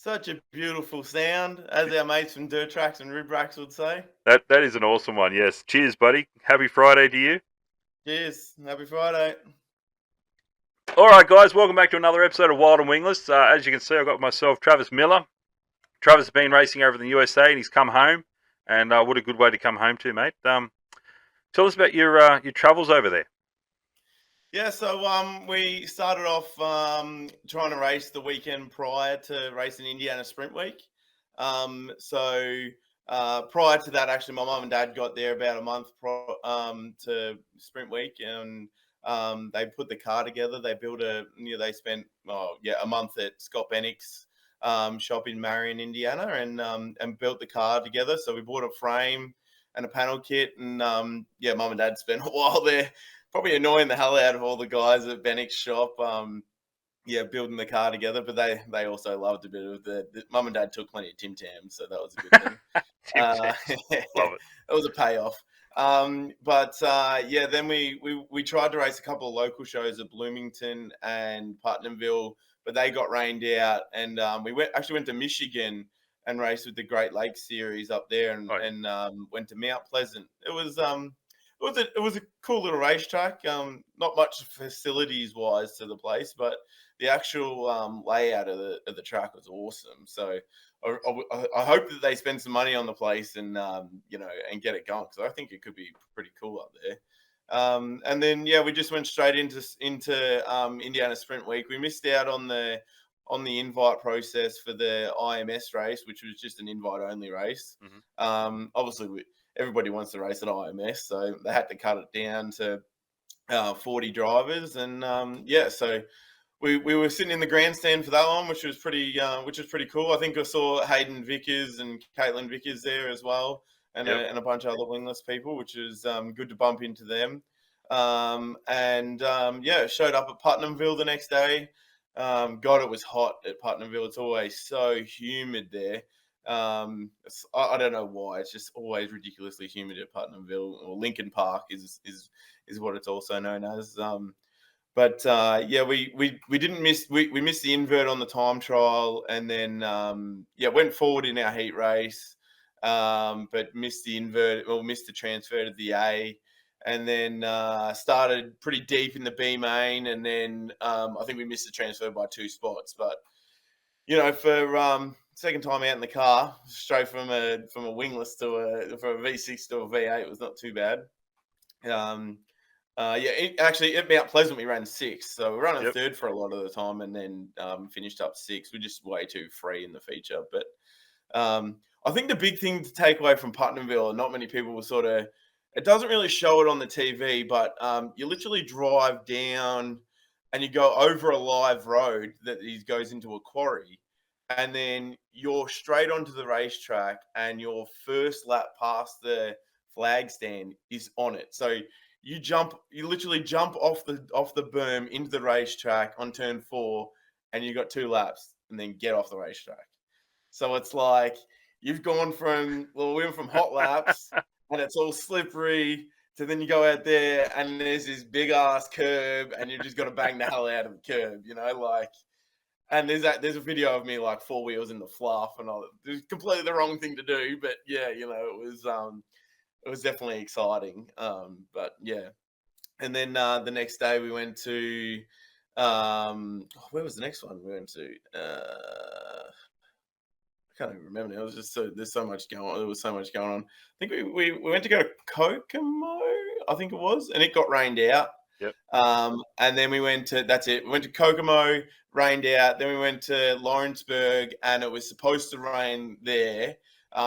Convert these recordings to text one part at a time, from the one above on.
Such a beautiful sound, as our mates from Dirt Tracks and Rib Racks would say. That is an awesome one. Yes. Cheers, buddy. Happy Friday to you. Cheers. Happy Friday. All right, guys. Welcome back to another episode of Wild and Wingless. As you can see, I've got myself Travis Millar. Travis has been racing over in the USA and he's come home. And what a good way to come home to, mate. Tell us about your travels over there. Yeah, so we started off trying to race the weekend prior to racing Indiana Sprint Week. Prior to that, actually, my mum and dad got there about a month to Sprint Week, and they put the car together. They built they spent a month at Scott Bennick's shop in Marion, Indiana, and built the car together. So we bought a frame and a panel kit, and mum and dad spent a while there. Probably annoying the hell out of all the guys at Bennick's shop, building the car together. But they also loved a bit of the mum and dad took plenty of Tim Tams, so that was a good thing. Love it. It was a payoff. Then we tried to race a couple of local shows at Bloomington and Putnamville, but they got rained out, and we went to Michigan and raced with the Great Lakes Series up there, and went to Mount Pleasant. It was a cool little racetrack. Not much facilities wise to the place, but the actual layout of the track was awesome. So I hope that they spend some money on the place and get it going, because I think it could be pretty cool up there. We just went straight into Indiana Sprint Week. We missed out on the invite process for the IMS race, which was just an invite only race. Mm-hmm. Obviously, everybody wants to race at IMS, so they had to cut it down to 40 drivers, and so we were sitting in the grandstand for that one, which was pretty cool. I think I saw Hayden Vickers and Caitlin Vickers there as well, and a bunch of other wingless people, which is good to bump into them. Showed up at Putnamville the next day. God, it was hot at Putnamville. It's always so humid there. I don't know why. It's just always ridiculously humid at Putnamville, or Lincoln Park is what it's also known as. We didn't miss. We missed the invert on the time trial, and then went forward in our heat race, but missed the invert, or missed the transfer to the A, and then started pretty deep in the B main, and then I think we missed the transfer by 2 spots. But for second time out in the car, straight from a wingless from a V6 to a V8 was not too bad. Actually at Mount Pleasant we ran 6th, so we were running third for a lot of the time, and then finished up 6th. We're just way too free in the feature. But I think the big thing to take away from Putnamville, and not many people will it doesn't really show it on the TV, but you literally drive down and you go over a live road that goes into a quarry, and then you're straight onto the racetrack, and your first lap past the flag stand is on it. So you literally jump off the berm into the racetrack on turn 4, and you got 2 laps, and then get off the racetrack. So it's like you've gone we went from hot laps and it's all slippery, to then you go out there and there's this big ass curb, and you just got to bang the hell out of the curb, And there's a video of me like 4 wheels in the fluff and all. It was completely the wrong thing to do, but it was definitely exciting. And then the next day we went to where was the next one we went to? I can't even remember now. It was just there's so much going on. There was so much going on. I think we went to go to Kokomo, I think it was, and it got rained out. Yep. And then we went to We went to Kokomo, rained out. Then we went to Lawrenceburg, and it was supposed to rain there.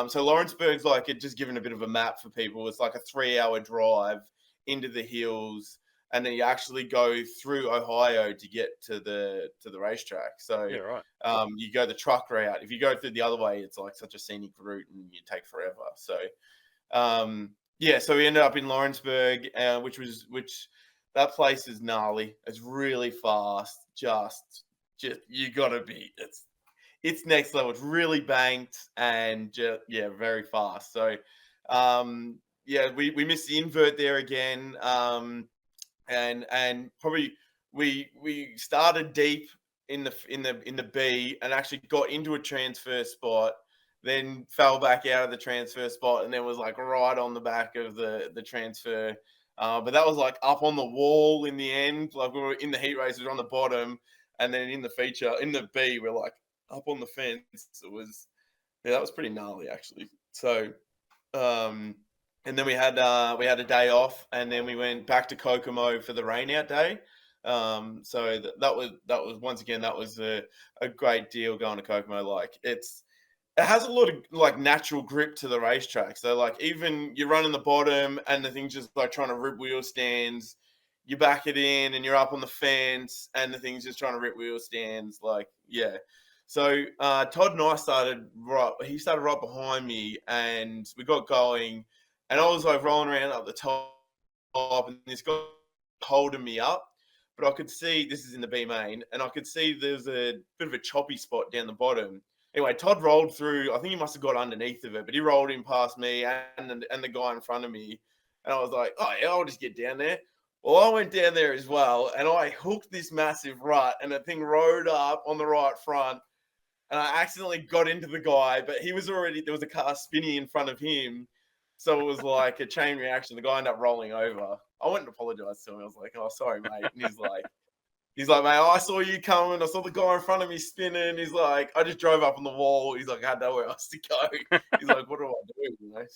So Lawrenceburg's like, it just given a bit of a map for people. It's like a 3-hour drive into the hills, and then you actually go through Ohio to get to the racetrack. So you go the truck route. If you go through the other way, it's like such a scenic route, and you take forever. So so we ended up in Lawrenceburg, which that place is gnarly. It's really fast. Just you gotta be. It's next level. It's really banked and very fast. So we missed the invert there again. And probably we started deep in the B and actually got into a transfer spot, then fell back out of the transfer spot, and then was like right on the back of the transfer. But that was like up on the wall in the end. Like we were in the heat race, we were on the bottom, and then in the feature in the B, we're like up on the fence. It was that was pretty gnarly actually. So, and then we had a day off, and then we went back to Kokomo for the rain out day. So that was once again that was a great deal going to Kokomo. Like it has a lot of like natural grip to the racetrack. So like even you're running the bottom and the thing's just like trying to rip wheel stands, you back it in and you're up on the fence and the thing's just trying to rip wheel stands. Like, yeah. So Todd and I started right behind me and we got going and I was like rolling around up the top and this guy holding me up. But I could see, this is in the B main, and I could see there's a bit of a choppy spot down the bottom. Anyway, Todd rolled through. I think he must have got underneath of it, but he rolled in past me and the guy in front of me. And I was like, oh, yeah, I'll just get down there. Well, I went down there as well, and I hooked this massive rut, and the thing rode up on the right front, and I accidentally got into the guy, but he was already, there was a car spinning in front of him. So it was like a chain reaction. The guy ended up rolling over. I went and apologized to him. I was like, oh, sorry, mate. And he's like, mate, I saw you coming. I saw the guy in front of me spinning. He's like, I just drove up on the wall. He's like, I had nowhere else to go. He's like, what do I do? You know,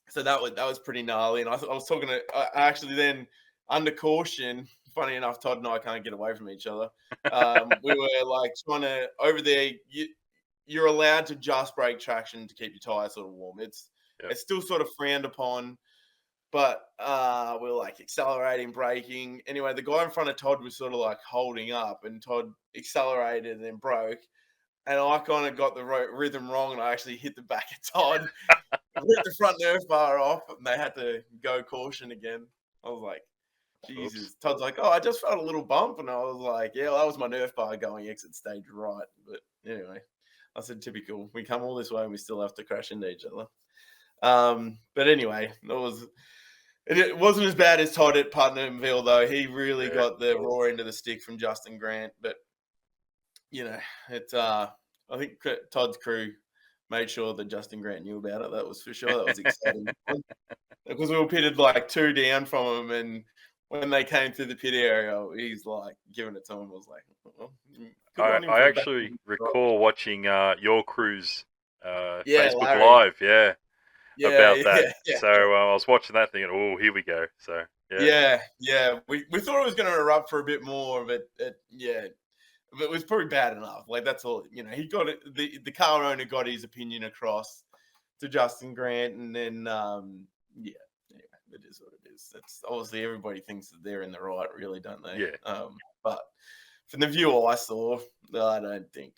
so that was pretty gnarly. And I was talking to, I actually then under caution, funny enough, Todd and I can't get away from each other. We were like trying to, over there, you're allowed to just brake traction to keep your tires sort of warm. It's still sort of frowned upon, but we're like accelerating, braking. Anyway, the guy in front of Todd was sort of like holding up, and Todd accelerated and then broke. And I kind of got the rhythm wrong, and I actually hit the back of Todd, ripped the front nerf bar off, and they had to go caution again. I was like, Jesus. Oops. Todd's like, oh, I just felt a little bump. And I was like, yeah, well, that was my nerf bar going exit stage right. But anyway. I said, typical. We come all this way and we still have to crash into each other. But anyway, it wasn't as bad as Todd at Putnamville, though. He really got the raw end of the stick from Justin Grant. But, you know, I think Todd's crew made sure that Justin Grant knew about it. That was for sure. That was exciting. Because we were pitted like 2 down from him, and when they came through the pit area, he's like giving it to him. I was like, well, I actually recall watching your crew's Facebook Larry. Live, about that. Yeah. So I was watching that thing, and oh, here we go. So yeah. We thought it was going to erupt for a bit more, but but it was probably bad enough. Like that's all. You know, he got it. The car owner got his opinion across to Justin Grant, and then Anyway, it is what it is. That's obviously everybody thinks that they're in the right, really, don't they? Yeah. But from the view I saw, I don't think.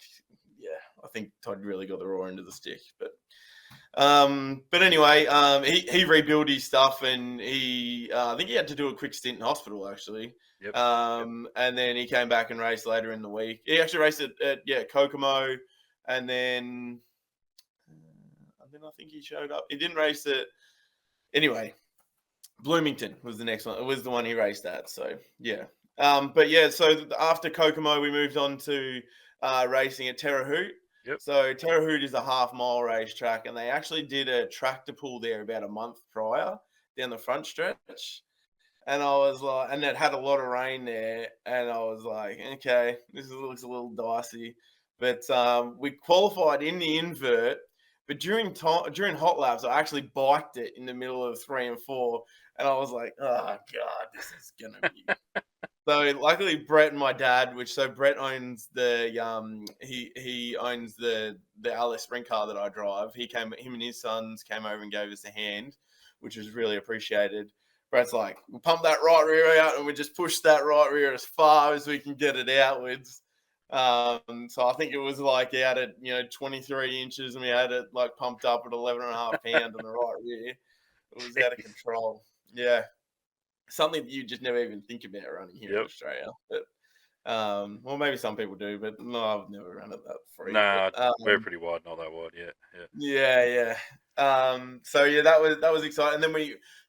Yeah, I think Todd really got the raw end of the stick. But anyway, he rebuilt his stuff, and I think he had to do a quick stint in hospital actually. Yep. And then he came back and raced later in the week. He actually raced at Kokomo, and then I think he showed up. He didn't race it. Anyway, Bloomington was the next one. It was the one he raced at. So, yeah. But, yeah, so after Kokomo, we moved on to racing at Terre Haute. Yep. So, Terre Haute is a half-mile racetrack, and they actually did a tractor pull there about a month prior down the front stretch. And I was like, and it had a lot of rain there, and I was like, okay, this looks a little dicey. But we qualified in the invert. But during hot laps, I actually biked it in the middle of 3 and 4, and I was like, "Oh God, this is gonna be." So luckily, Brett and my dad, Brett owns he owns the LS sprint car that I drive. Him and his sons came over and gave us a hand, which was really appreciated. Brett's like, "We'll pump that right rear out, and we just push that right rear as far as we can get it outwards." So I think it was like out at 23 inches, and we had it like pumped up at 11.5 pounds on the right rear. It was out of control. Yeah, something that you just never even think about running here in Australia. But well, maybe some people do, but no, I've never run it that free. Nah, we're pretty wide, not that wide. Yeah. So yeah, that was exciting. And then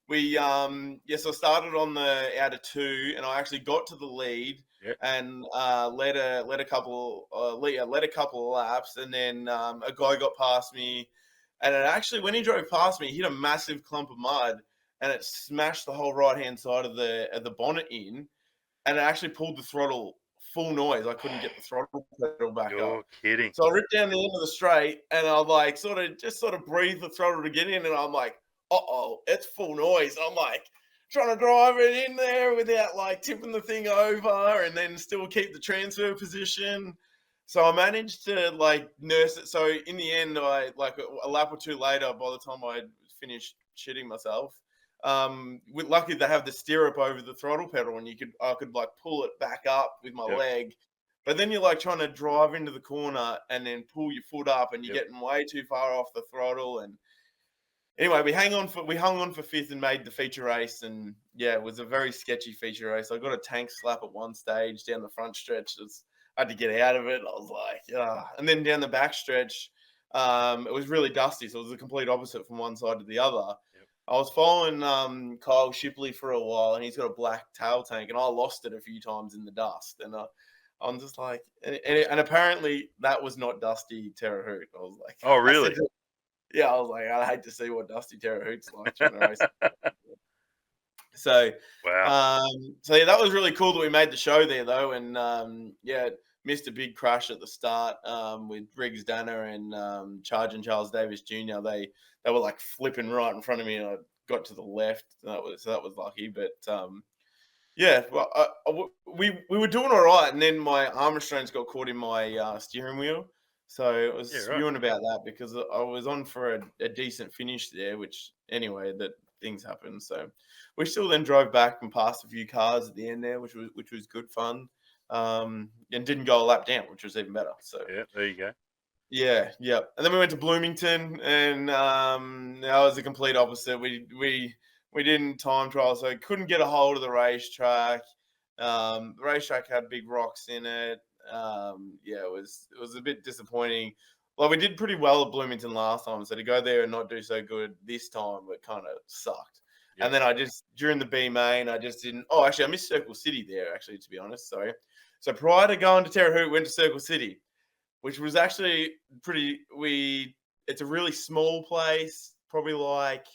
we so I started on the out of 2, and I actually got to the lead. and led a couple of laps, and then a guy got past me, and it actually, when he drove past me, he hit a massive clump of mud, and it smashed the whole right hand side of the bonnet in, and it actually pulled the throttle full noise. I couldn't get the throttle pedal back up. You're kidding. So I ripped down the end of the straight, and I like sort of breathe the throttle to get in, and I'm like, it's full noise. I'm like trying to drive it in there without like tipping the thing over, and then still keep the transfer position. So I managed to like nurse it. So in the end, I like a lap or two later, by the time I finished shitting myself, we're lucky to have the stirrup over the throttle pedal, and I could like pull it back up with my leg. But then you're like trying to drive into the corner and then pull your foot up, and you're getting way too far off the throttle. And anyway, we hung on for fifth and made the feature race. And yeah, it was a very sketchy feature race. I got a tank slap at one stage down the front stretch. I had to get out of it. I was like, and then down the back stretch, it was really dusty. So it was the complete opposite from one side to the other. I was following Kyle Shipley for a while, and he's got a black tail tank, and I lost it a few times in the dust. And I'm just like, and apparently that was not Dusty Terra Hoot. I was like, oh really? I was like, I hate to see what Dusty Terra Hoot's like trying to race. So, wow. So yeah, that was really cool that we made the show there though, and missed a big crash at the start with Riggs Danner and Charging Charles Davis Jr. They were like flipping right in front of me, and I got to the left. That was lucky, but yeah, well, we were doing all right, and then my arm restraints got caught in my steering wheel, so it was spewing about that because I was on for a decent finish there. Which anyway, that things happen. So we still then drove back and passed a few cars at the end there, which was good fun, and didn't go a lap down, which was even better. So yeah, there you go. Yeah. And then we went to Bloomington, and that was the complete opposite. We didn't time trial, so couldn't get a hold of the racetrack. The racetrack had big rocks in it. It was a bit disappointing. Well, we did pretty well at Bloomington last time, so to go there and not do so good this time, it kind of sucked. Yep. And then during the B main, I just didn't. Oh, actually, I missed Circle City there. Actually, to be honest, sorry. So prior to going to Terre Haute, went to Circle City, which was actually it's a really small place, probably like,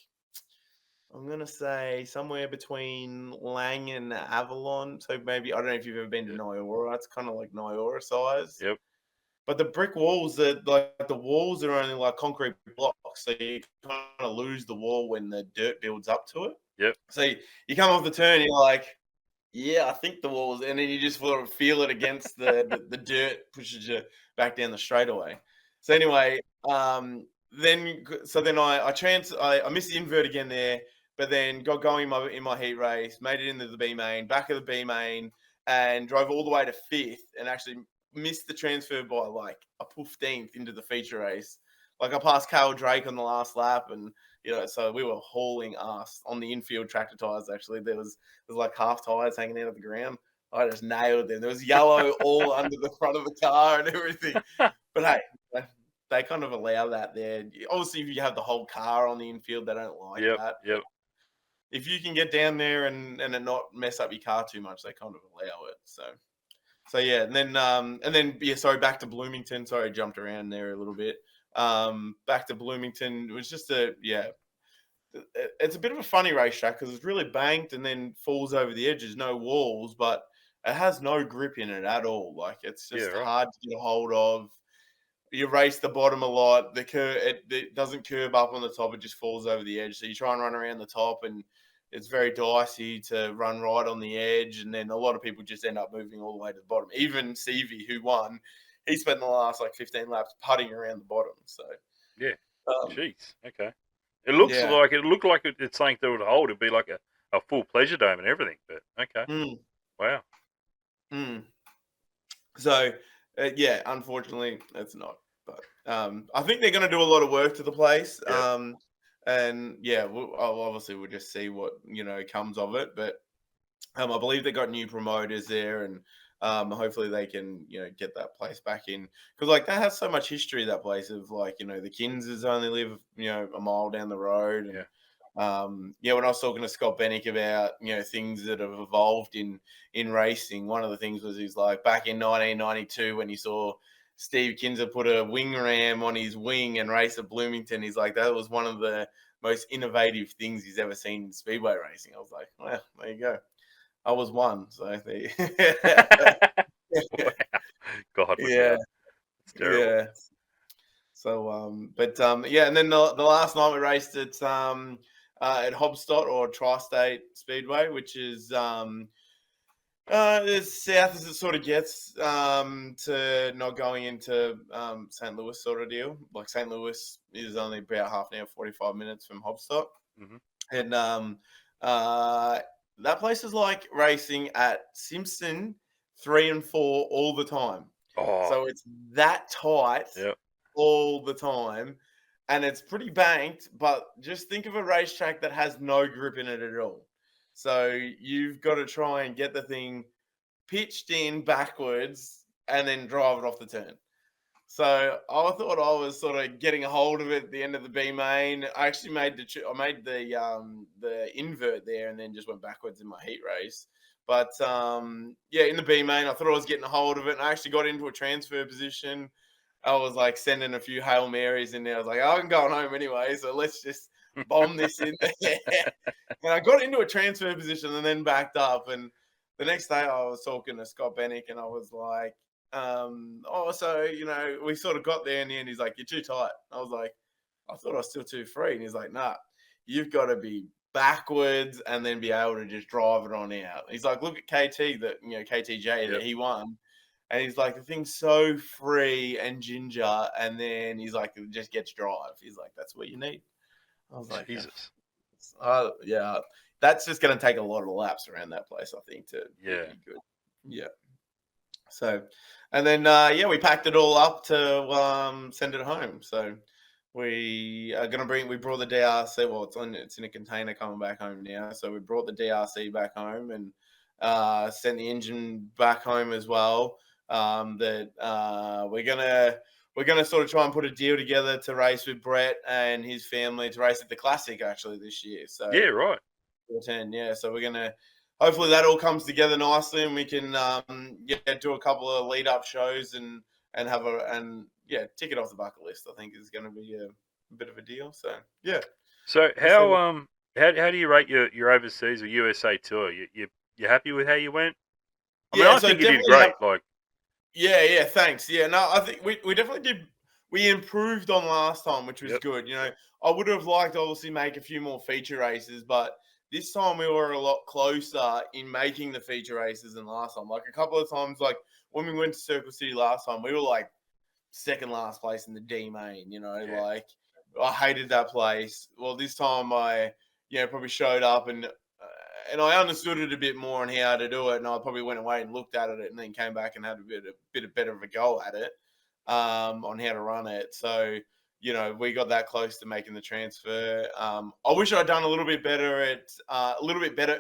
I'm going to say somewhere between Lang and Avalon. So maybe, I don't know if you've ever been to Nyora. It's kind of like Nyora size. Yep. But the brick walls, the walls are only like concrete blocks. So you kind of lose the wall when the dirt builds up to it. Yep. So you come off the turn, you're like, yeah, I think the walls, and then you just sort of feel it against the dirt, pushes you back down the straightaway. So anyway, then I missed the invert again there, but then got going in my heat race, made it into the B main, back of the B main, and drove all the way to fifth, and actually missed the transfer by like a 15th into the feature race. Like I passed Carl Drake on the last lap, and so we were hauling ass on the infield tractor tires. Actually, there was like half tires hanging out of the ground. I just nailed them. There was yellow all under the front of the car and everything. But hey, they kind of allow that there. Obviously, if you have the whole car on the infield, they don't like that. Yep. If you can get down there and not mess up your car too much, they kind of allow it. So yeah, and then sorry, back to Bloomington. Sorry, I jumped around there a little bit. Back to Bloomington. It was just it's a bit of a funny racetrack because it's really banked and then falls over the edges, no walls, but it has no grip in it at all. Like it's just hard to get a hold of. You race the bottom a lot. The curve, it doesn't curve up on the top. It just falls over the edge. So you try and run around the top, and it's very dicey to run right on the edge. And then a lot of people just end up moving all the way to the bottom. Even Seavey, who won, he spent the last like 15 laps putting around the bottom. So yeah, jeez, okay. It looked like it's something that would hold. It'd be like a full pleasure dome and everything. But okay, wow. So. Unfortunately, it's not. But I think they're going to do a lot of work to the place. Yep. Obviously we'll just see what comes of it. But I believe they got new promoters there, and hopefully they can get that place back in, because like that has so much history. That place of like the Kinses only live a mile down the road. And, when I was talking to Scott Bennick about, things that have evolved in racing, one of the things was he's like back in 1992 when he saw Steve Kinser put a wing ram on his wing and race at Bloomington. He's like, that was one of the most innovative things he's ever seen in speedway racing. I was like, well, there you go. I was one. So Wow. God, yeah. It's terrible. Yeah. So, and then the last night we raced at Hobstadt or Tri-State Speedway, which is as south as it sort of gets to not going into St. Louis sort of deal. Like St. Louis is only about half an hour, 45 minutes from Hobstadt. And that place is like racing at Simpson 3 and 4 all the time. Oh. So it's that tight all the time. And it's pretty banked, but just think of a racetrack that has no grip in it at all. So you've got to try and get the thing pitched in backwards and then drive it off the turn. So I thought I was sort of getting a hold of it at the end of the B main. I actually made the invert there and then just went backwards in my heat race. But in the B main, I thought I was getting a hold of it, and I actually got into a transfer position. I was like sending a few Hail Marys in there. I was like, I'm going home anyway, so let's just bomb this in there. And I got into a transfer position and then backed up. And the next day I was talking to Scott Bennick and I was like, we sort of got there in the end. He's like, you're too tight. I was like, I thought I was still too free. And he's like, nah, you've got to be backwards and then be able to just drive it on out. He's like, look at KTJ that he won. And he's like, the thing's so free and ginger. And then he's like, it just gets drive. He's like, that's what you need. I was like, Jesus. That's just going to take a lot of laps around that place, I think, to be good. Yeah. So, and then, we packed it all up to send it home. So we are going to we brought the DRC. Well, it's in a container coming back home now. So we brought the DRC back home and sent the engine back home as well. We're gonna sort of try and put a deal together to race with Brett and his family to race at the Classic actually this year. So right. So we're gonna hopefully that all comes together nicely and we can do a couple of lead up shows and tick it off the bucket list. I think is going to be a bit of a deal. So yeah. So how do you rate your overseas or USA tour? You happy with how you went? I think you did great. Yeah, thanks. Yeah, no, I think we definitely did. We improved on last time, which was good. I would have liked obviously make a few more feature races, but this time we were a lot closer in making the feature races than last time. Like a couple of times, like when we went to Circle City last time, we were like second last place in the D main. Like I hated that place. Well, this time I probably showed up and I understood it a bit more on how to do it, and I probably went away and looked at it and then came back and had a bit better of a go at it on how to run it. So, we got that close to making the transfer. I wish I'd done a little bit better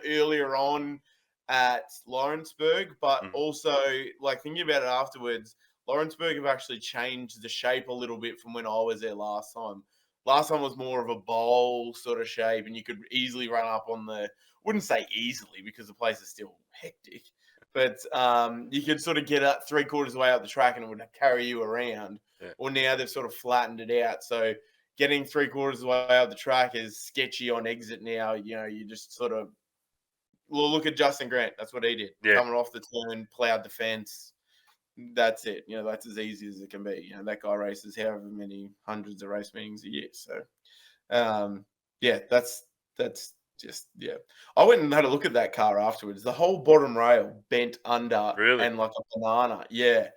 earlier on at Lawrenceburg, but also like thinking about it afterwards, Lawrenceburg have actually changed the shape a little bit from when I was there last time. Last time was more of a bowl sort of shape, and you could easily run up on wouldn't say easily because the place is still hectic, but you could sort of get up 3/4 of the way up the track and it would carry you around. Yeah. Well, now they've sort of flattened it out. So getting 3/4 of the way up the track is sketchy on exit now. You just sort of look at Justin Grant. That's what he did. Yeah. Coming off the turn, plowed the fence. That's it. That's as easy as it can be. That guy races however many hundreds of race meetings a year. So, that's just, I went and had a look at that car afterwards. The whole bottom rail bent under and like a banana. Yeah.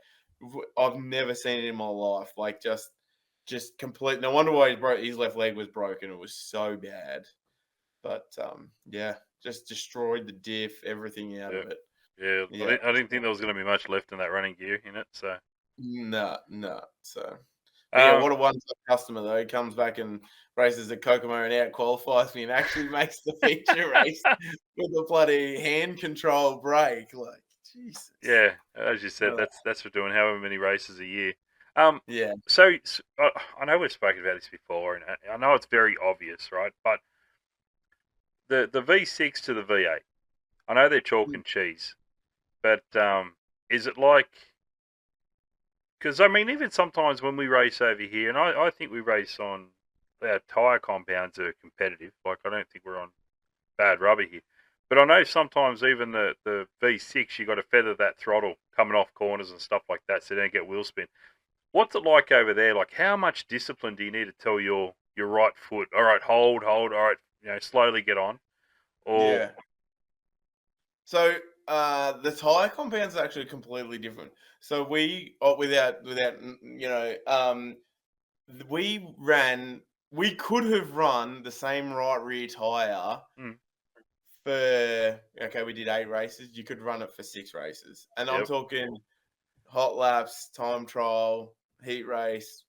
I've never seen it in my life. Like just complete. No wonder why his left leg was broken. It was so bad. But, just destroyed the diff, everything out of it. Yeah, I didn't think there was going to be much left in that running gear in it. So no. So what a one-time customer though. He comes back and races at Kokomo and out qualifies me and actually makes the feature race with a bloody hand control brake. Like Jesus. Yeah, as you said, that's for doing however many races a year. Yeah. So I know we've spoken about this before, and I know it's very obvious, right? But the V6 to the V8. I know they're chalk and cheese, but is it like? Because I mean, even sometimes when we race over here, and I think we race on our tyre compounds are competitive. Like I don't think we're on bad rubber here. But I know sometimes even the V6, you got to feather that throttle coming off corners and stuff like that so you don't get wheel spin. What's it like over there? Like how much discipline do you need to tell your right foot, all right, hold, all right, slowly get on? Or Yeah. So the tire compounds are actually completely different. So we we could have run the same right rear tire we did 8 races. You could run it for 6 races, and I'm talking hot laps, time trial, heat race,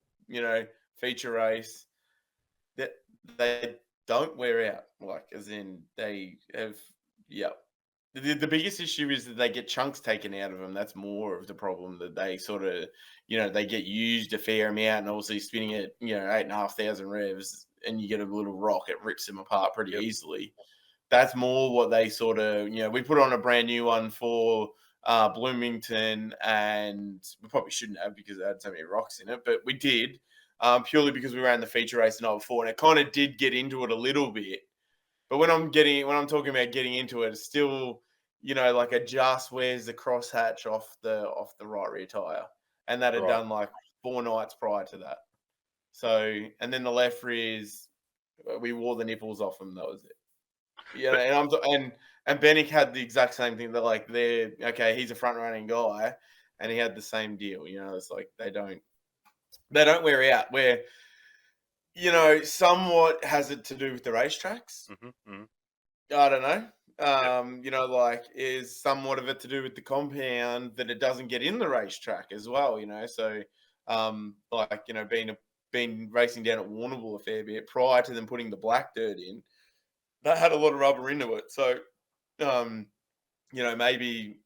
feature race. That they don't wear out, like as in they have. The biggest issue is that they get chunks taken out of them. That's more of the problem, that they sort of, they get used a fair amount, and obviously spinning at 8,500 revs, and you get a little rock, it rips them apart pretty easily. That's more what they sort of, we put on a brand new one for Bloomington, and we probably shouldn't have because it had so many rocks in it, but we did purely because we ran the feature race the night before, and it kind of did get into it a little bit. But when I'm talking about getting into it, it's still, like it just wears the crosshatch off the right rear tire, and that had done like 4 nights prior to that. So, and then the left rears, we wore the nipples off them. That was it. And Bennick had the exact same thing. They're like, he's a front running guy, and he had the same deal. It's like they don't wear out. Where somewhat has it to do with the racetracks. I don't know. Like is somewhat of it to do with the compound that it doesn't get in the racetrack as well. So being racing down at Warrnambool a fair bit prior to them putting the black dirt in, that had a lot of rubber into it. So, maybe,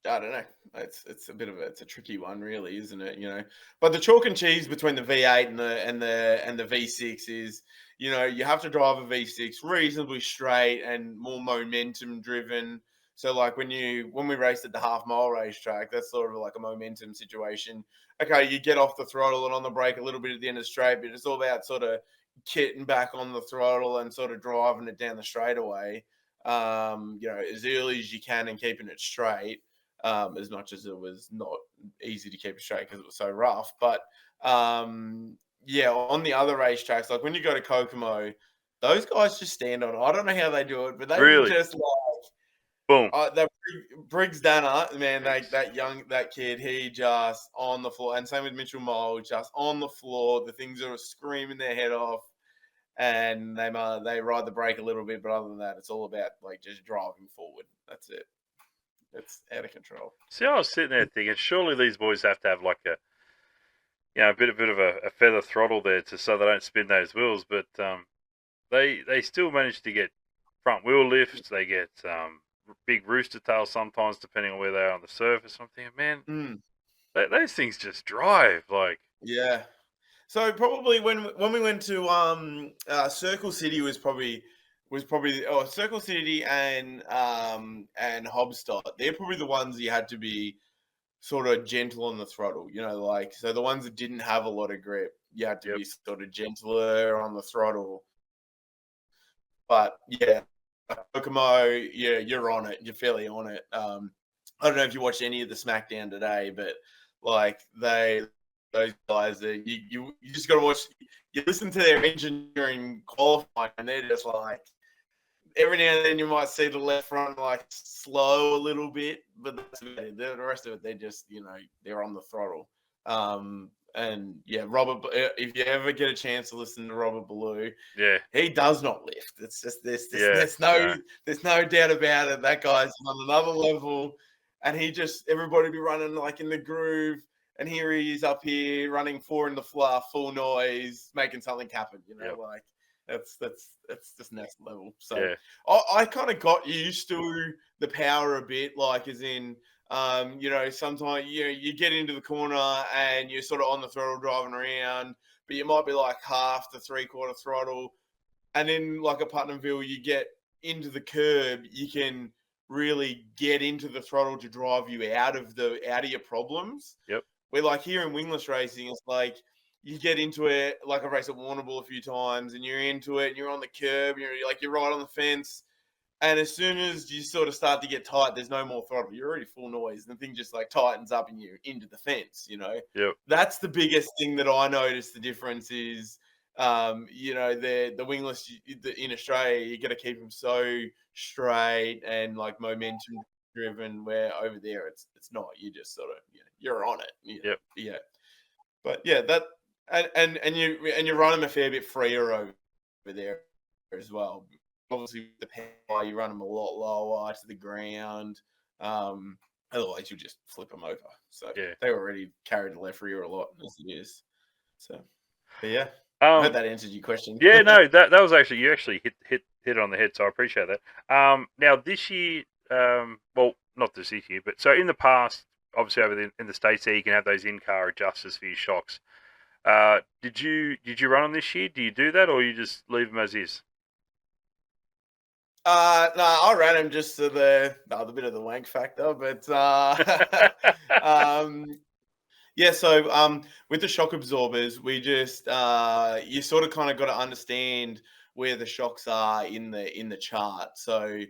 I don't know. It's a bit of it's a tricky one, really, isn't it? But the chalk and cheese between the V8 and the V6 is, you have to drive a V6 reasonably straight and more momentum driven. So, like when we raced at the half mile racetrack, that's sort of like a momentum situation. Okay, you get off the throttle and on the brake a little bit at the end of the straight, but it's all about sort of kitting back on the throttle and sort of driving it down the straightaway, as early as you can and keeping it straight. As much as it was not easy to keep it straight because it was so rough. But on the other racetracks, like when you go to Kokomo, those guys just stand on it. I don't know how they do it, but they just like boom. That Briggs Danner, man, that kid, he just on the floor, and same with Mitchell Mole, just on the floor. The things are screaming their head off, and they ride the brake a little bit, but other than that, it's all about like just driving forward. That's it. It's out of control. See, I was sitting there thinking, surely these boys have to have like a bit of a feather throttle there so they don't spin those wheels. But they still manage to get front wheel lifts. They get big rooster tails sometimes, depending on where they are on the surface. I'm thinking, man, those things just drive like. Yeah. So probably when we went to Circle City was probably Circle City and Hobstadt. They're probably the ones you had to be sort of gentle on the throttle, so the ones that didn't have a lot of grip, you had to be sort of gentler on the throttle. But Kokomo, you're on it. You're fairly on it. I don't know if you watched any of the SmackDown today, but like those guys that you just got to watch. You listen to their engine during qualifying, and they're just like, every now and then you might see the left front like slow a little bit, but that's about it. The rest of it, they're just they're on the throttle. And Robert, if you ever get a chance to listen to Robert Ballou, he does not lift. It's just there's no doubt about it. That guy's on another level, and everybody be running like in the groove. And here he is up here running 4 in the fluff, full noise, making something happen. Like that's just next level. So I kind of got used to the power a bit, like as in, sometimes you get into the corner and you're sort of on the throttle driving around, but you might be like half to 3/4 throttle, and then like at Putnamville you get into the curb, you can really get into the throttle to drive you out of your problems. Yep. Where like here in wingless racing, it's like you get into it, like I raced at Warrnambool a few times, and you're into it, and you're on the curb, you're right on the fence, and as soon as you sort of start to get tight, there's no more throttle. You're already full noise, and the thing just like tightens up, and you're into the fence. Yep. That's the biggest thing that I noticed. The difference is, the wingless in Australia, you got to keep them so straight and like momentum driven. Where over there, it's not. You just sort of you're on it. Yep. Yeah. But yeah, that and you run them a fair bit freer over there as well. Obviously, with the power, you run them a lot lower to the ground. Otherwise, you'll just flip them over. So they already carried the left rear a lot as it is. So, but yeah, I hope that answered your question. Yeah, no, that was actually you actually hit it on the head. So I appreciate that. Now this year, well, not this year, but so in the past, obviously over in the States there, you can have those in-car adjusters for your shocks. Did you run them this year? Do you do that, or you just leave them as is? No, I ran them just to the bit of the wank factor, but yeah. So with the shock absorbers, we just you sort of kind of got to understand where the shocks are in the chart. So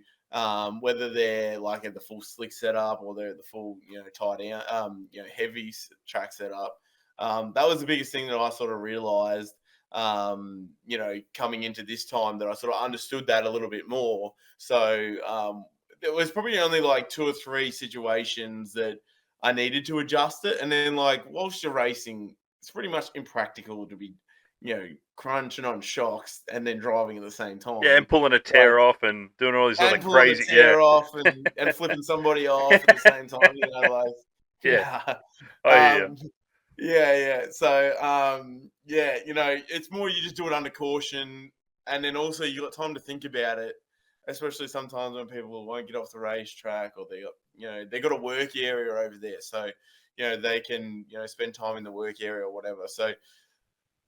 whether they're like at the full slick setup or they're at the full tie down heavy track setup. That was the biggest thing that I sort of realized. Coming into this time that I sort of understood that a little bit more. So there was probably only like 2 or 3 situations that I needed to adjust it. And then like whilst you're racing, it's pretty much impractical to be, crunching on shocks and then driving at the same time. Yeah, and pulling a tear off and doing all these other crazy off and flipping somebody off at the same time. Yeah. So, it's more you just do it under caution, and then also you got time to think about it, especially sometimes when people won't get off the racetrack or they got a work area over there, so they can spend time in the work area or whatever. So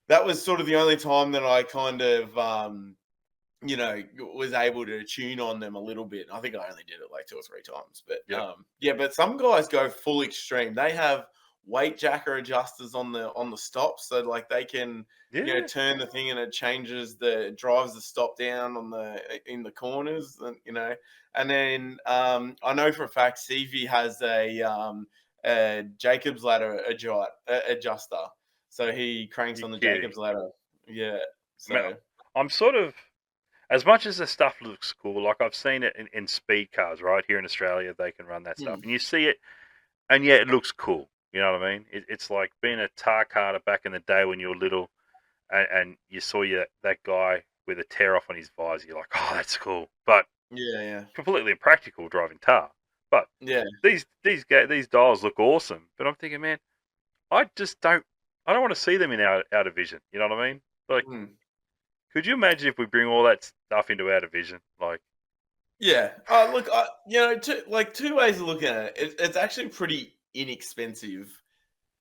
that was sort of the only time that I kind of was able to tune on them a little bit. I think I only did it like 2 or 3 times, but but some guys go full extreme. They have weight jacker adjusters on the stops, so like they can turn the thing and it drives the stop down in the corners, and then I know for a fact Stevie has a Jacob's ladder adjuster, so he cranks on the Jacob's ladder. Yeah, so I'm sort of, as much as the stuff looks cool, like I've seen it in speed cars right here in Australia, they can run that stuff, and you see it, and it looks cool. You know what I mean? It's like being a tar carter back in the day when you were little, and you saw that guy with a tear off on his visor. You're like, oh, that's cool, but completely impractical driving tar. But these dials look awesome. But I'm thinking, man, I don't want to see them in our division. You know what I mean? Like, could you imagine if we bring all that stuff into our division? Like, look, two ways of looking at it. It's actually pretty inexpensive.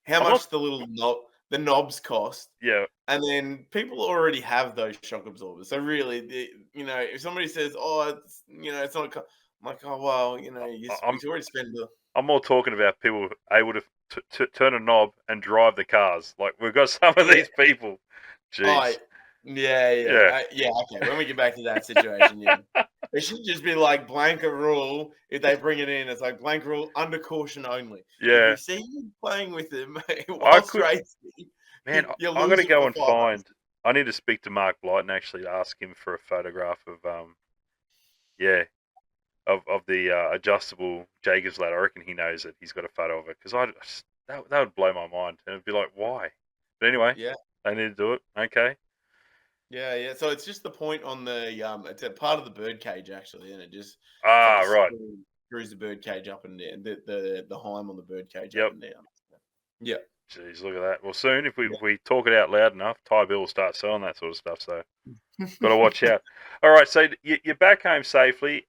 How much the knobs cost? Yeah, and then people already have those shock absorbers. So really, if somebody says, "Oh, it's not," I'm like, "Oh, well, you already spent the." I'm more talking about people able to turn a knob and drive the cars. Like we've got some of these people. Jeez. Okay. When we get back to that situation, it should just be like blanket rule. If they bring it in, it's like blanket rule under caution only. Yeah. If you see you playing with them whilst racing, man, I'm going to go and find. I need to speak to Mark Blight and actually ask him for a photograph of the adjustable Jacob's ladder. I reckon he knows it. He's got a photo of it because that would blow my mind, and it'd be like, why? But anyway, they need to do it. Okay. Yeah. So it's just the point on the it's a part of the bird cage actually, and it just right screws the bird cage up and down, the heim on the bird cage up and down. Yeah. Jeez, look at that. Well, soon if we talk it out loud enough, Ty Bill will start selling that sort of stuff. So got to watch out. All right, so you're back home safely.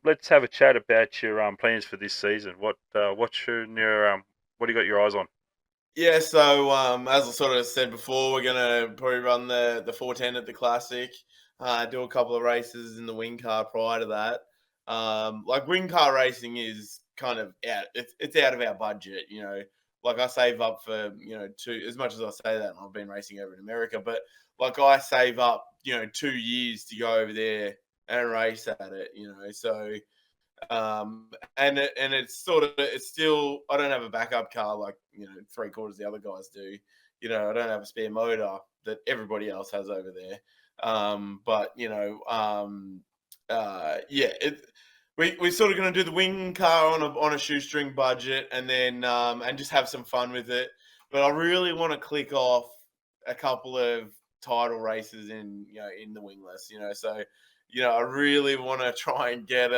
Let's have a chat about your plans for this season. What do you got your eyes on? Yeah, so as I sort of said before, we're gonna probably run the 410 at the Classic. do a couple of races in the wing car prior to that. Like wing car racing is kind of out. It's out of our budget, you know. Like I save up for, you know, as much as I say that, and I've been racing over in America, but like I save up, you know, 2 years to go over there and race at it, you know. So and it's sort of, it's still, I don't have a backup car like, you know, 3/4 of the other guys do. You know, I don't have a spare motor that everybody else has over there. But you know, yeah, we're sort of going to do the wing car on a shoestring budget, and then and just have some fun with it. But I really want to click off a couple of title races in, you know, in the wingless, you know. So, you know, I really want to try and get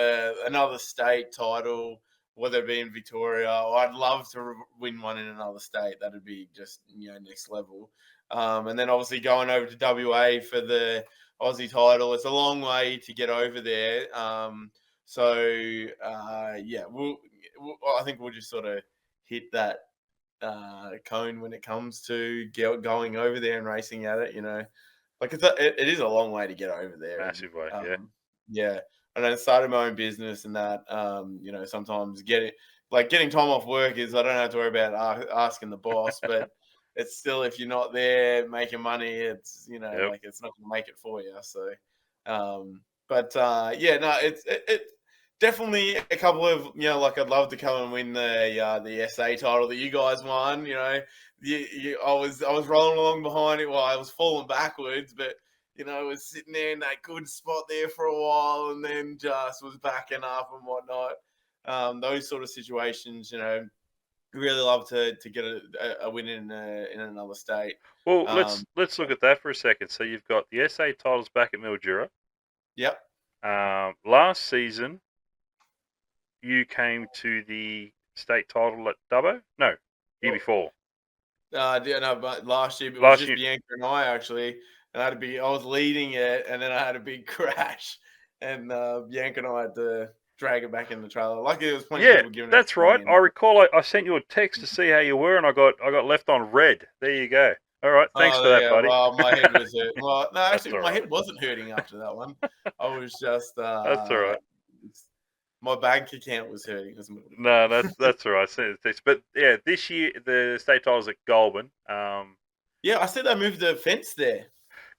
another state title, whether it be in Victoria, or I'd love to win one in another state. That'd be just, you know, next level. And then obviously going over to WA for the Aussie title. It's a long way to get over there. So yeah, I think we'll just sort of hit that cone when it comes to going over there and racing at it. You know, like it is a long way to get over there. Massive way, yeah. Yeah, and I started my own business and that. You know, sometimes getting time off work is, I don't have to worry about asking the boss, but it's still, if you're not there making money, it's, you know, like it's not going to make it for you. So, yeah, no, it's definitely a couple of, you know, like I'd love to come and win the SA title that you guys won. You know, I was rolling along behind it while I was falling backwards, but you know, I was sitting there in that good spot there for a while, and then just was backing up and whatnot. Those sort of situations, you know, really love to get a win in another state. Well, let's look at that for a second. So you've got the SA titles back at Mildura. Yep. Last season, you came to the state title at Dubbo? No, year before. No, but last year, it was just Bianca and I, actually. And I was leading it, and then I had a big crash, and Bianca and I had to drag it back in the trailer. Luckily, there was plenty of people giving it. That's right. I recall I sent you a text to see how you were, and I got left on red. There you go. All right, thanks for that, buddy. Well, my head was hurt. Well, no, actually, my head wasn't hurting after that one. I was just that's all right. My bank account was hurting. No, that's all right. But yeah, this year the state titles at Goulburn. Yeah, I said they moved the fence there.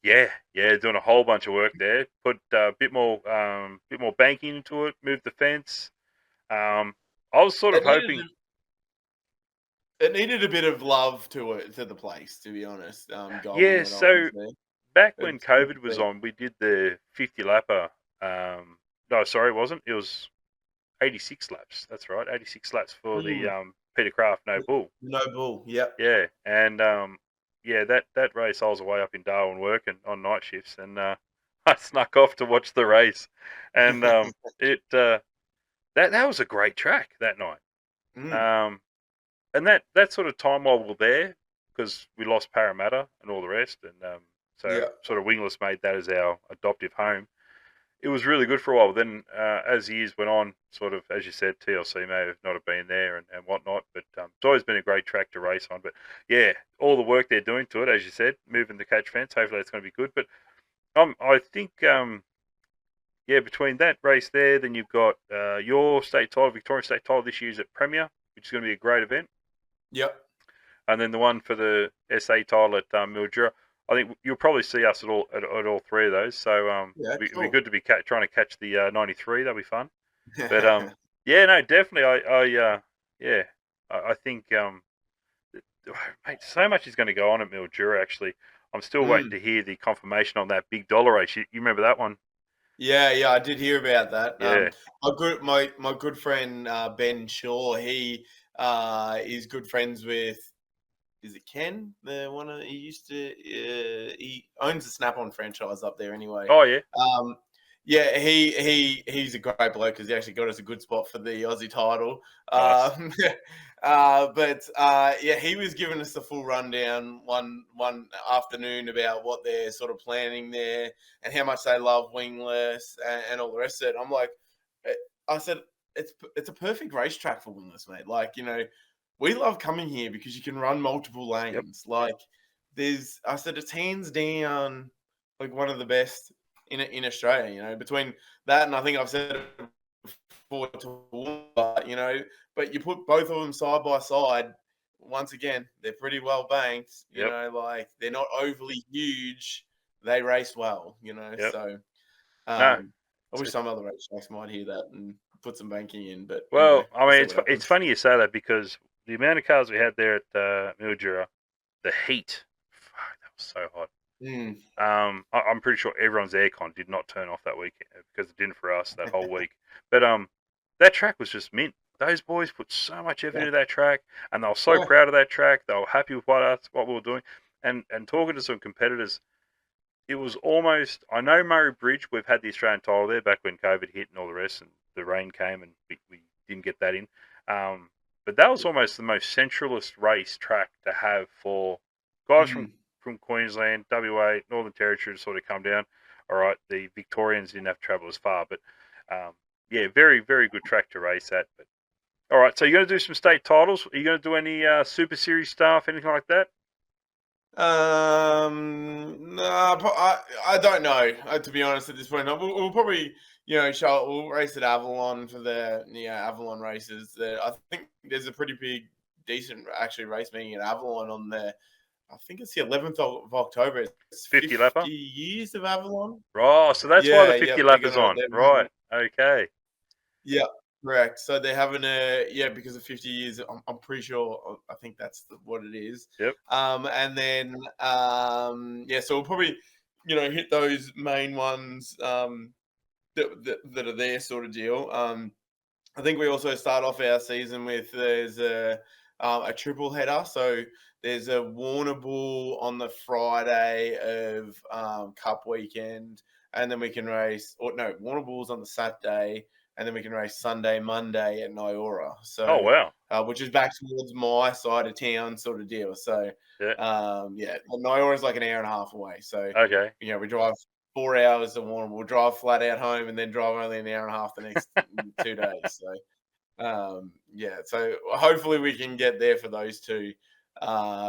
Yeah, doing a whole bunch of work there. Put a bit more banking into it. Moved the fence. I was sort of hoping it needed a bit of love to the place, to be honest. Yeah, so back when COVID was on, we did the 50 lapper. No, sorry, it wasn't. It was 86 laps. That's right, 86 laps for the Peter Craft No Bull. No Bull, yep. Yeah, and yeah, that race, I was away up in Darwin working on night shifts, and I snuck off to watch the race, and that was a great track that night. And that sort of time while we were there, because we lost Parramatta and all the rest, and sort of Wingless made that as our adoptive home. It was really good for a while. Then as years went on, sort of, as you said, TLC may have not have been there and whatnot, but it's always been a great track to race on. But yeah, all the work they're doing to it, as you said, moving the catch fence, hopefully it's going to be good. But I think, between that race there, then you've got your state title, Victorian state title this year's at Premier, which is going to be a great event. Yep. And then the one for the SA title at Mildura. I think you'll probably see us at all three of those. So it'd be good to be trying to catch the 93. That'll be fun. But yeah, no, definitely. I think mate, so much is going to go on at Mildura. Actually, I'm still waiting to hear the confirmation on that big dollar race. You remember that one? Yeah, I did hear about that. Yeah. My good friend Ben Shaw, he is good friends with. Is it Ken? The one he used to. He owns the Snap-on franchise up there anyway. Oh yeah. Yeah, he's a great bloke because he actually got us a good spot for the Aussie title. Nice. Yeah, he was giving us the full rundown one afternoon about what they're sort of planning there and how much they love Wingless and all the rest of it. I'm like, I said, it's a perfect racetrack for Wingless, mate. Like, you know, we love coming here because you can run multiple lanes. Yep. Like, I said, it's hands down like one of the best in Australia. Between that and I think I've said it before to but you put both of them side by side. Once again, they're pretty well banked. Yep. Like they're not overly huge. They race well. Yep. So. No, I wish some other racetracks might hear that and put some banking in. But well, anyway, it's funny you say that because the amount of cars we had there at Mildura, the heat, fuck, that was so hot. I'm pretty sure everyone's aircon did not turn off that weekend because it didn't for us that whole week. But that track was just mint. Those boys put so much effort into that track, and they were so proud of that track. They were happy with what we were doing, and talking to some competitors. It was almost, I know Murray Bridge, we've had the Australian title there back when COVID hit and all the rest, and the rain came and we didn't get that in. But that was almost the most centralist race track to have for guys from Queensland, WA, Northern Territory to sort of come down. All right, the Victorians didn't have to travel as far, but very, very good track to race at. But all right, so you're going to do some state titles? Are you going to do any Super Series stuff, anything like that? No, I don't know. To be honest, at this point, we'll probably we'll race at Avalon for the Avalon races. I think there's a pretty big, decent actually race meeting at Avalon on the. I think it's the 11th of October. It's 50 lapper? years of Avalon. Oh, so that's why the 50 lapper's on. Right. Okay. Yeah. Correct. So they're having because of 50 years. I'm pretty sure. I think that's what it is. Yep. And then so we'll probably hit those main ones that are there sort of deal. I think we also start off our season with there's a triple header. So there's a Warrnambool on the Friday of Cup weekend, and then we can race. Or no, Warrnambool's on the Saturday. And then we can race Sunday, Monday at Nyora. So, oh wow, which is back towards my side of town, sort of deal. So, Nyora is like an hour and a half away. So, okay, we drive 4 hours to Warrnambool. We'll drive flat out home, and then drive only an hour and a half the next 2 days. So, so hopefully we can get there for those two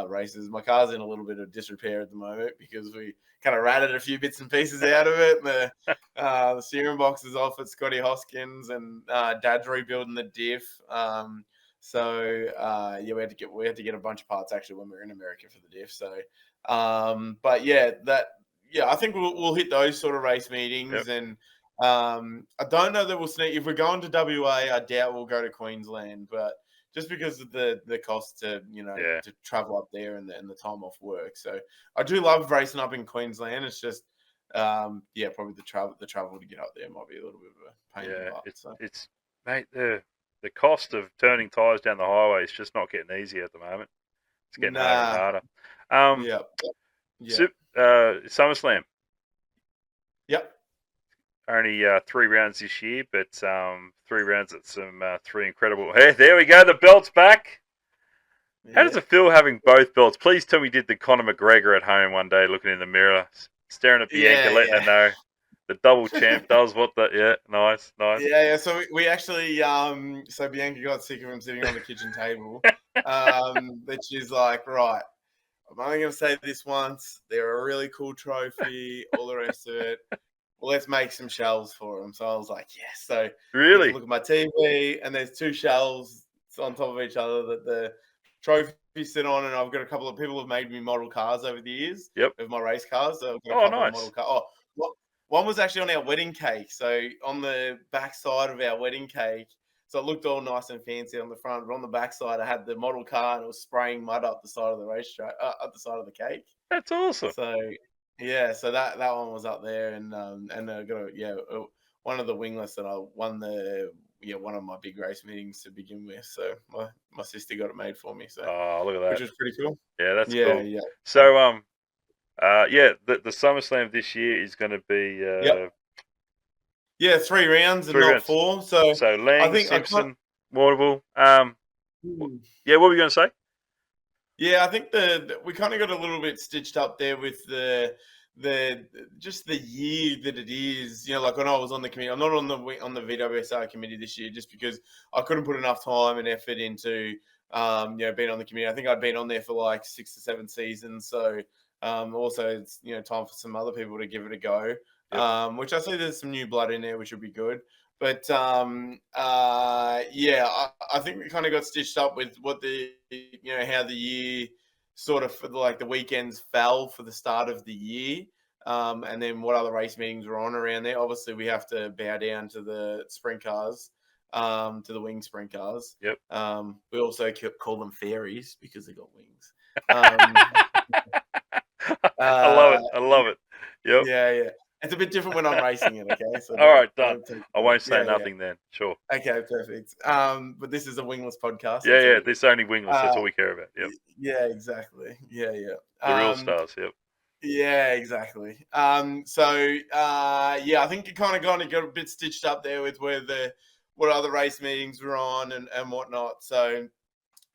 races. My car's in a little bit of disrepair at the moment because we kind of ratted a few bits and pieces out of it. And the steering box is off at Scotty Hoskins, and Dad's rebuilding the diff. We had to get a bunch of parts actually when we were in America for the diff. So, I think we'll hit those sort of race meetings. Yep. And I don't know that we'll sneak. If we're going to WA, I doubt we'll go to Queensland, but just because of the cost to to travel up there and the time off work. So I do love racing up in Queensland. It's just probably the travel to get up there might be a little bit of a pain in the butt. It's mate, the cost of turning tyres down the highway is just not getting easier at the moment. It's getting harder and harder. SummerSlam. Yep. Only 3 rounds this year, but 3 rounds at some 3 incredible. Hey, there we go. The belt's back. Yeah. How does it feel having both belts? Please tell me you did the Conor McGregor at home one day, looking in the mirror, staring at Bianca, letting her know the double champ does what the. Yeah, nice. Yeah. So we actually, so Bianca got sick of him sitting on the kitchen table. But she's like, right, I'm only going to say this once. They're a really cool trophy, all the rest of it. Well, let's make some shelves for them. So I was like, yes. So really, look at my TV, and there's 2 shelves on top of each other that the trophies sit on. And I've got a couple of people have made me model cars over the years. Yep. Of my race cars. So I've got a couple of model cars. One was actually on our wedding cake. So on the back side of our wedding cake. So it looked all nice and fancy on the front, but on the back side, I had the model car and it was spraying mud up the side of the racetrack, up the side of the cake. That's awesome. So. Yeah, so that one was up there, and I got one of the wingless that I won one of my big race meetings to begin with. So my sister got it made for me. So look at that, which was pretty cool. Yeah, that's cool. Yeah. So the SummerSlam this year is going to be 3 rounds and not 4. So Lang, Simpson, Warrnambool. What were you going to say? Yeah, I think we kind of got a little bit stitched up there with the just the year that it is. Like when I was on the committee, I'm not on the VWSR committee this year just because I couldn't put enough time and effort into being on the committee. I think I'd been on there for like 6 to 7 seasons, so also it's time for some other people to give it a go. which I see there's some new blood in there, which would be good. But I think we kind of got stitched up with what how the year sort of for the weekends fell for the start of the year. And then what other race meetings were on around there. Obviously, we have to bow down to the sprint cars, to the wing sprint cars. Yep. We also call them fairies because they got wings. I love it. Yep. Yeah. It's a bit different when I'm racing it, okay? So all right, done. I won't say nothing then. Sure. Okay, perfect. But this is a wingless podcast. Yeah. This only wingless. That's all we care about. Yep. Yeah, exactly. Yeah. The real stars. Yep. Yeah, exactly. I think it kind of got a bit stitched up there with what other race meetings were on and whatnot. So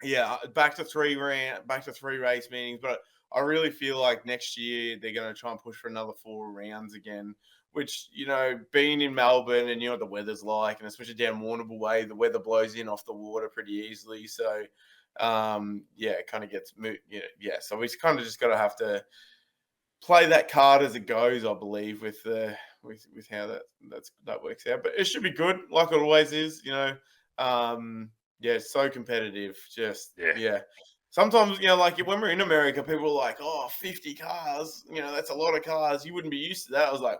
yeah, back to three race meetings, but I really feel like next year they're going to try and push for another 4 rounds again, which, being in Melbourne and the weather's like, and especially down Warrnambool Way, the weather blows in off the water pretty easily. So, it kind of gets moved. So we kind of just got to have to play that card as it goes, I believe, with how that works out. But it should be good, like it always is, so competitive. Just sometimes, like when we're in America, people are like, 50 cars, that's a lot of cars. You wouldn't be used to that. I was like,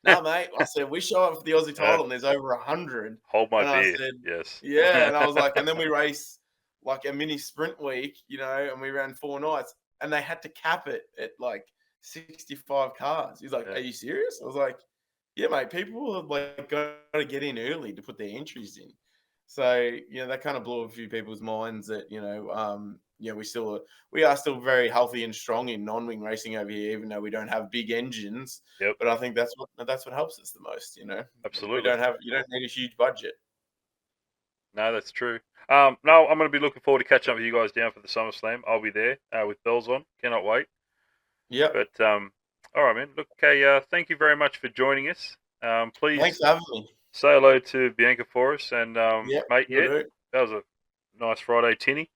no, mate. I said, we show up for the Aussie title and there's over 100. Hold my beer. I said, yes. Yeah. And I was like, and then we race like a mini sprint week, and we ran 4 nights and they had to cap it at like 65 cars. He's like, Are you serious? I was like, yeah, mate, people have like got to get in early to put their entries in. So, that kind of blew a few people's minds that, we are still very healthy and strong in non-wing racing over here, even though we don't have big engines. Yep. But I think that's what helps us the most, Absolutely. You don't need a huge budget. No, that's true. I'm going to be looking forward to catching up with you guys down for the SummerSlam. I'll be there with bells on. Cannot wait. Yeah. But all right, man. Look, okay. Thank you very much for joining us. Please. Thanks for having me. Say hello to Bianca for us, and mate, that was a nice Friday tinny.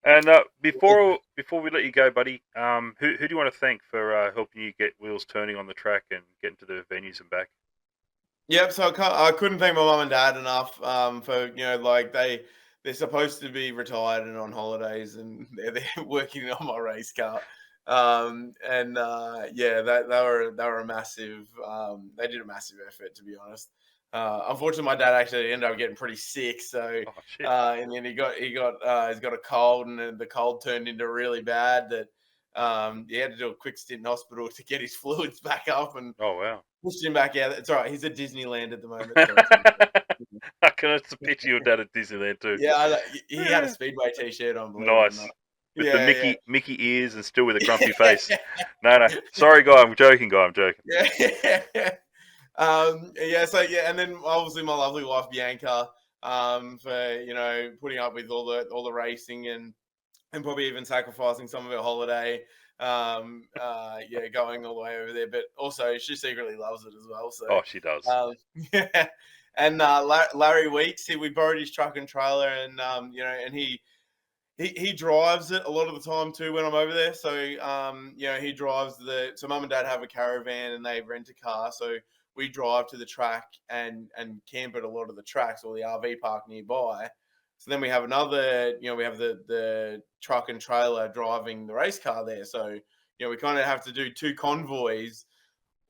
And before we let you go, buddy, who do you want to thank for helping you get wheels turning on the track and getting to the venues and back? Yep. So I couldn't thank my mum and dad enough for they're supposed to be retired and on holidays, and they're working on my race car. They were a massive. They did a massive effort, to be honest. Unfortunately, my dad actually ended up getting pretty sick. So, and then he's got a cold, and then the cold turned into really bad that he had to do a quick stint in hospital to get his fluids back up and pushed him back out. It's all right. He's at Disneyland at the moment. So I can picture your dad at Disneyland too. Yeah, he had a Speedway t-shirt on. Nice. With the Mickey ears and still with a grumpy face. No. Sorry, guy. I'm joking, guy. I'm joking. Yeah. And then obviously my lovely wife Bianca, for putting up with all the racing and probably even sacrificing some of her holiday, going all the way over there. But also she secretly loves it as well. So she does. And Larry Weeks, we borrowed his truck and trailer, and and he drives it a lot of the time too when I'm over there. So he drives so mum and dad have a caravan and they rent a car. So we drive to the track and camp at a lot of the tracks or the RV park nearby. So then we have another, we have the truck and trailer driving the race car there. So, we kind of have to do 2 convoys.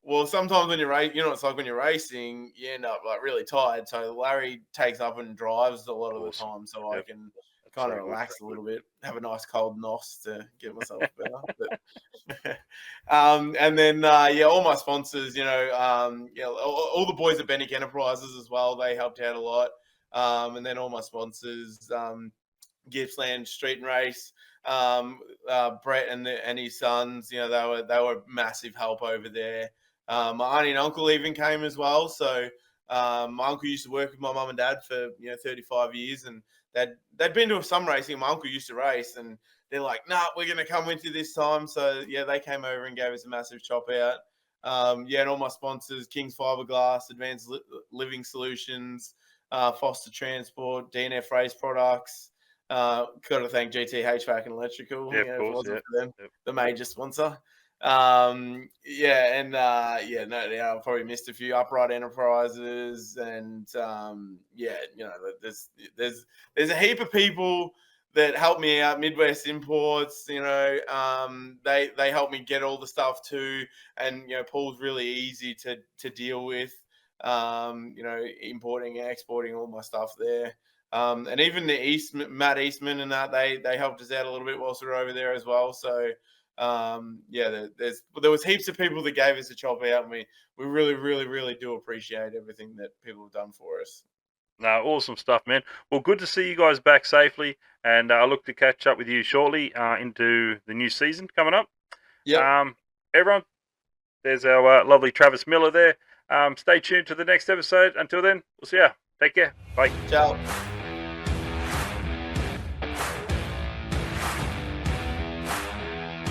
Well, sometimes when you're it's like when you're racing, you end up like really tired. So Larry takes up and drives a lot of the time, so I can kind of relax a little bit, have a nice cold nos to get myself better. And then all my sponsors, all the boys at Bennick Enterprises as well, they helped out a lot. And then all my sponsors, Gippsland Street and Race, Brett and his sons, they were massive help over there. My auntie and uncle even came as well. So my uncle used to work with my mum and dad for 35 years, and they'd been to some racing. My uncle used to race, and they're like, "Nah, we're gonna come with you this time." So they came over and gave us a massive chop out. And all my sponsors: King's Fiberglass, Advanced Living Solutions, Foster Transport, DNF Race Products. Got to thank GT HVAC and Electrical. Yeah, of course, for them, the major sponsor. I probably missed a few upright enterprises, and there's a heap of people that help me out. Midwest Imports, they help me get all the stuff too, and Paul's really easy to deal with. Importing and exporting all my stuff there. And even Matt Eastman and that, they helped us out a little bit whilst we were over there as well. So there was heaps of people that gave us a chop out, and we really, really, really do appreciate everything that people have done for us. No, awesome stuff, man. Well, good to see you guys back safely, and I look to catch up with you shortly into the new season coming up. Yeah. Everyone, there's our lovely Travis Millar there. Stay tuned to the next episode. Until then, we'll see ya. Take care. Bye. Ciao.